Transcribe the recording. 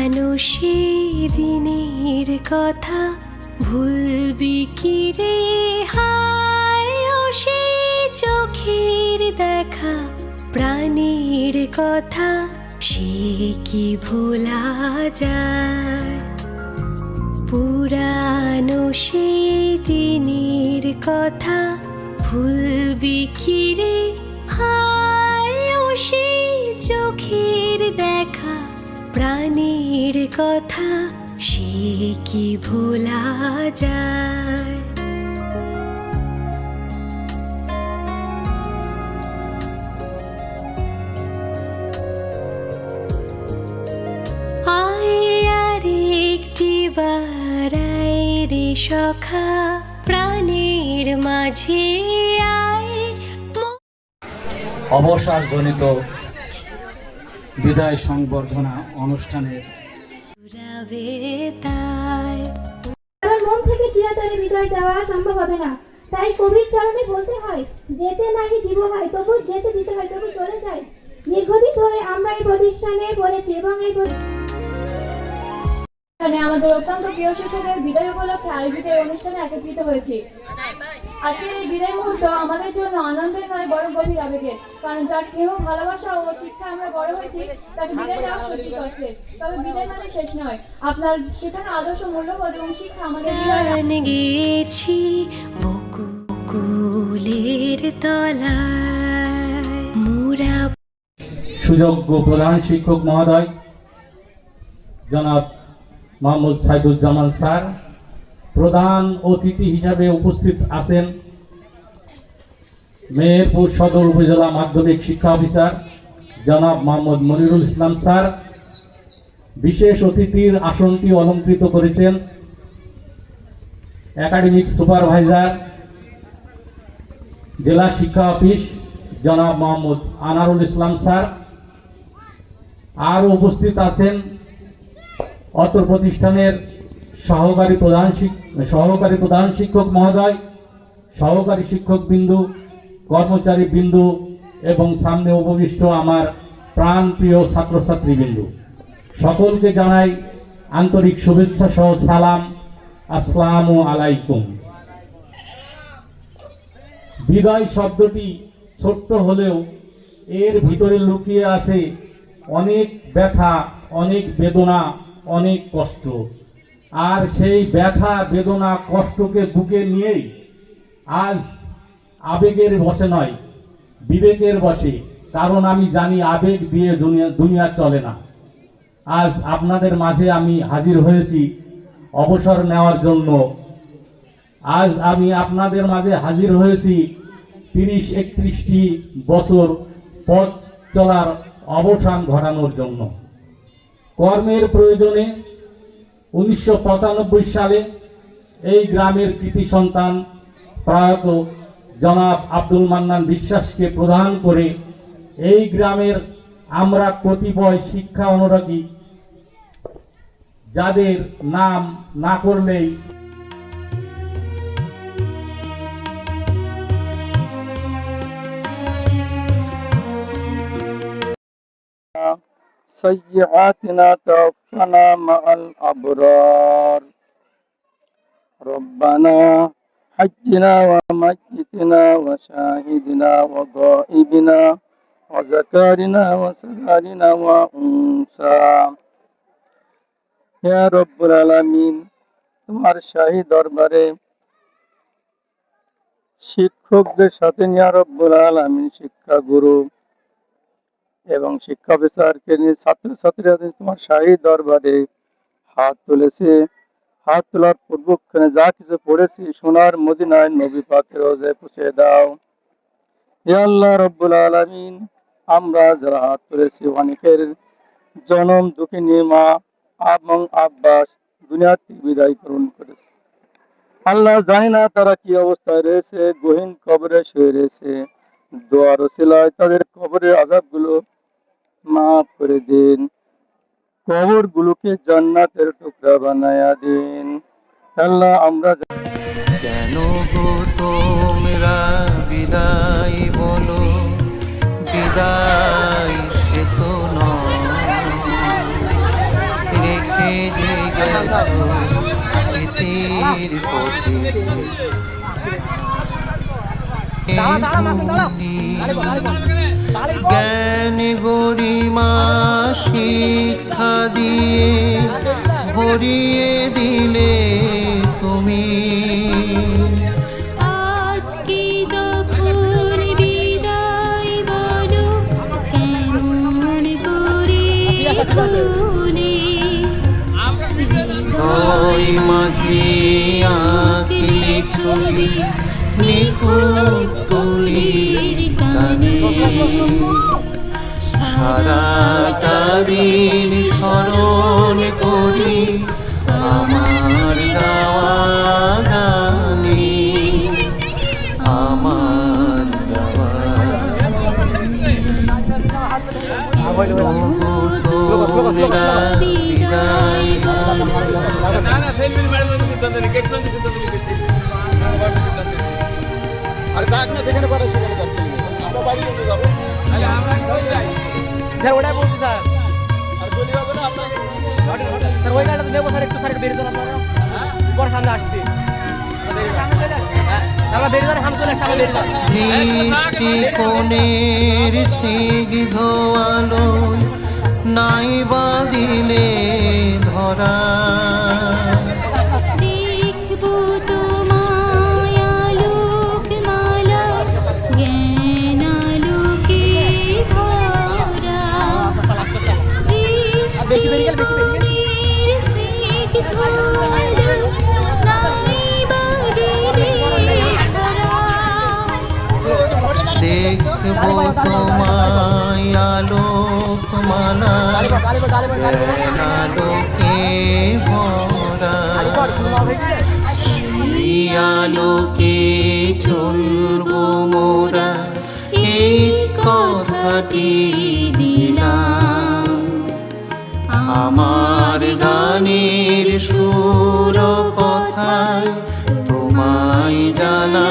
পুরানো সেদিনের কথা ভুলবি কি রে হায়, ও সে চোখের দেখা প্রাণের কথা সে কি ভোলা যায়। পুরানো সেদিনের কথা ভুলবি কি রে হায়, ও সে চোখের দেখা প্রাণের কথা সে কি ভোলা যায়। আয় আর একটি বার আয় রে সখা প্রাণের মাঝে আয়। অবসরজনিত বিদায় সংবর্ধনা অনুষ্ঠানের তাই আমার মন থেকে চিরতরে বিদায় দেওয়া সম্ভব হবে না, তাই কবির চরণে বলতে হয়, যেতে নাহি দিব হয় তবু যেতে দিতে হয়, তবু চলে যায়। দীর্ঘদিন ধরে আমরা এই প্রতিষ্ঠানে পড়েছি এবং এই আমাদের অত্যন্ত প্রিয় শিক্ষকের বিদায় উপলক্ষে আয়োজিত এই অনুষ্ঠানে একত্রিত হয়েছি। আজকের এই বিদায় মুহূর্ত আমাদের জন্য আনন্দের নয় বড় গভীর আবেগের, কারণ যার স্নেহ ভালোবাসা ও শিক্ষা আমরা বড় হয়েছি তাকে বিদায় দেওয়া সত্যি কষ্টের। তবে বিদায় মানে শেষ নয়, আপনার সেখানে আদর্শ মূল্যবোধ এবং শিক্ষা আমাদের গেছি বকুলের তলায় মোরা। সুযোগ্য প্রধান শিক্ষক মহোদয় জনাব মোহাম্মদ সাইদুজ্জামান স্যার, প্রধান অতিথি হিসাবে উপস্থিত আছেন মেহেরপুর সদর উপজেলা মাধ্যমিক শিক্ষা অফিসার জনাব মোহাম্মদ মনিরুল ইসলাম স্যার। বিশেষ অতিথির আসনটি অলঙ্কৃত করেছেন একাডেমিক সুপারভাইজার জেলা শিক্ষা অফিস জনাব মোহাম্মদ আনারুল ইসলাম স্যার। আর উপস্থিত আছেন অত্র প্রতিষ্ঠানের সহকারী প্রধান শিক্ষক মহোদয়, সহকারী শিক্ষক বিন্দু, কর্মচারী বিন্দু এবং সামনে উপবিষ্ট আমার প্রাণপ্রিয় ছাত্রছাত্রী বিন্দু, সকলকে জানাই আন্তরিক শুভেচ্ছা সহ সালাম, আসসালামু আলাইকুম। বিদায় শব্দটি ছোট্ট হলেও এর ভিতরে লুকিয়ে আছে অনেক ব্যথা, অনেক বেদনা, অনেক কষ্ট। আর সেই ব্যথা বেদনা কষ্টকে বুকে নিয়েই আজ আবেগের বশে নয় বিবেকের বশে, কারণ আমি জানি আবেগ দিয়ে দুনিয়া চলে না। আজ আপনাদের মাঝে আমি হাজির হয়েছি অবসর নেওয়ার জন্য। আজ আমি আপনাদের মাঝে হাজির হয়েছি 30-31টি বছর পথ চলার অবসান ঘটানোর জন্য। কর্মের প্রয়োজনে 1995 সালে এই গ্রামের কৃতি সন্তান প্রয়াত জনাব আব্দুল মান্নান বিশ্বাসকে প্রদান করে এই গ্রামের আমরা কতিপয় শিক্ষা অনুরাগী, যাদের নাম না করলেই سيئاتنا توفنا مع الأبرار ربنا حجنا وميتنا وشاهدنا وغائبنا وذكرنا وصغارنا وأنثى يا رب العالمين। তোমার শাহী দরবারে শিক্ষকদের সাথে ইয়া রব্বুল আলামিন শিক্ষা গুরু এবং শিক্ষা অফিসারকে নিয়ে ছাত্রছাত্রীরা তোমার শাহী দরবারে হাত তুলেছে। হাত তোলার পূর্বক্ষণে যা কিছু পড়েছি সোনার মদিনায় নবী পাকের রোজায় পৌঁছে দাও ইয়া আল্লাহ রব্বুল আলামিন। আমরা যারা হাত তুলেছি অনেকের জনম দুঃখিনী মা এবং আব্বাস দুনিয়া থেকে বিদায় গ্রহণ করেছে। আল্লাহ জানি না তারা কি অবস্থায় রয়েছে, গহীন কবরে শুয়ে রয়েছে। দোয়ার ওসিলায় তাদের কবরের আযাবগুলো মাফ করে দিন, কবর গুলোকে জান্নাতের টুকরা বানায়া দিন। আল্লাহ আমরা কেন গো তোমরা বিদায় বলো, বিদায় সে তো নয়, জ্ঞান গরিমা শিক্ষা দিয়ে ভরিয়ে দিলে তুমি। আজকে যখন বিদায় বলো কেমন করে ভুলে ওই মাঝে আঁকলে ছবি নিখুঁত তুলির টানে। সারাটা দিন স্মরণ করি আমার গাওয়া গানে, আমার গাওয়া তোমরা বিদায় স্যার ওটাই বলছি স্যার। স্যার ওই গাড়িটা দেবো স্যার, একটু স্যার একটু বেরিয়ে যান আপনারা, পরে সামনে আসছি আমরা বেরিয়ে যান, সামনে চলে আসছি, আমরা বেরিয়ে যান। দৃষ্টিকোণের স্নিগ্ধ আলো নাই বা দিলে ধরা। দেখবো তোমায় আলোকমালা জ্ঞান আলোকে ভরা। বেশি বেরিয়ে গেল, বেশি বেরিয়ে গেল। স্নিগ্ধ আলো নাই বা দিলে ধরা। দেখবো তোমায় আলোকমালা জ্ঞান আলোকে ভরা। এই আলোকে চলবো মোরা, এই কথাটি দিলাম। আমার গানের সুর কথায় তোমায় জানা।